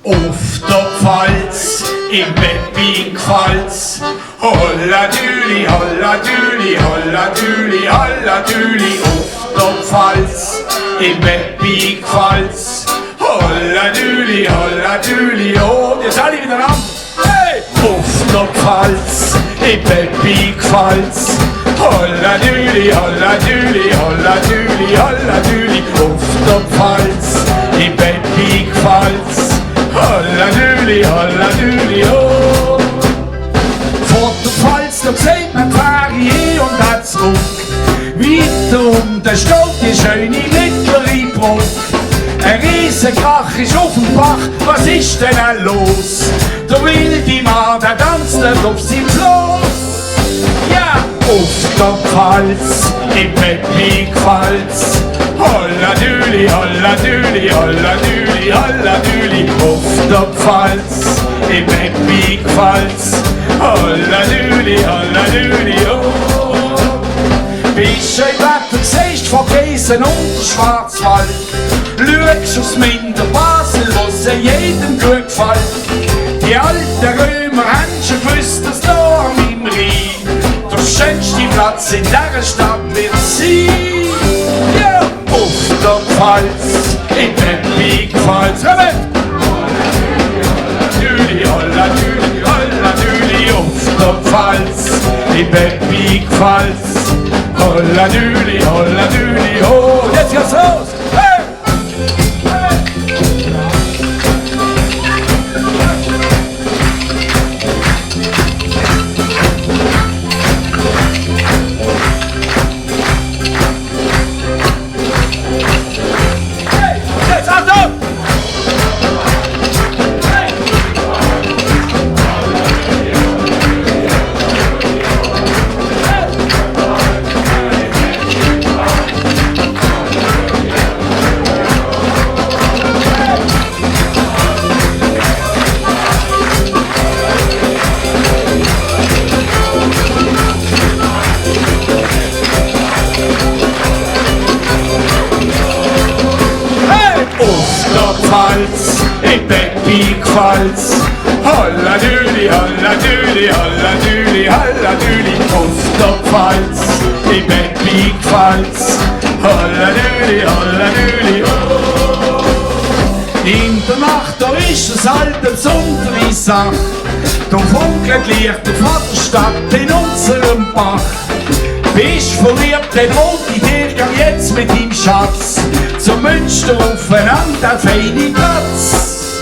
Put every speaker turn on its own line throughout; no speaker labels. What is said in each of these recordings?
Auf der Pfalz, im Beppingpfalz. Holladüli, holladüli, holladüli, holladüli. Auf der Pfalz, im Beppingpfalz. Holladüli, holladüli, oh, jetzt alle wieder an. Hey! Auf der Pfalz, im Beppingpfalz. Holladüli, holladüli, holladüli, holladüli. Auf der Pfalz, im Beppingpfalz. Holladüli, holladüli, oh. Vor der Pfalz, da sieht man die Fähre und hat zurück. Weiter unten steht die schöne mittlere Brücke. Ein Riesenkrach ist auf dem Bach, was ist denn auch los? Der wilde Mann, der tanzt auf seinem Floß. Ja, auf der Pfalz, im Beppingpfalz. Holladüli, holladüli, holladüli, holladüli. Auf der Pfalz, im Beppingpfalz. Holladüli, holladüli, oh. Bist du im Wetter, siehst von Gesen und der Schwarzwald. Schaust aufs Minder Basel, was jedem gut gefällt. Die alten Römer haben schon gewusst, dass da am Rhein der schönste Platz in dieser Stadt wird sein. Ja, auf der Pfalz, in Beppingpfalz. Holladüli, holladüli, holladüli. Auf der Pfalz, in Beppingpfalz. Holladüli, holladüli, oh. Jetzt geht's los! Hey! In Beppingpfalz. Holladüli, holladüli, holladüli, holladüli. Auf der Pfalz, in Beppingpfalz. Holladüli, holladüli, oh. In der Nacht, da ist es halt besondere Sache. Da funkelt Licht vor der Stadt in unserem Bach. Bist verliebt, dann hol ich dir jetzt mit deinem Schatz zum Münster aufeinander auf feine Platz.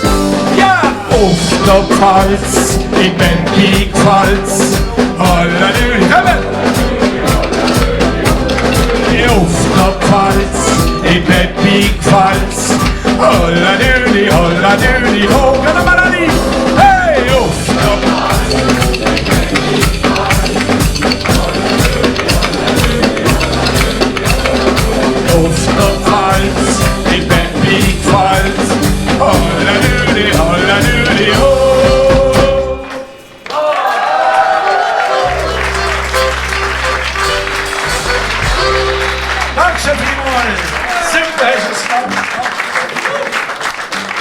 Ja, auf der Pfalz, in Beppingpfalz. Holladüli, komm!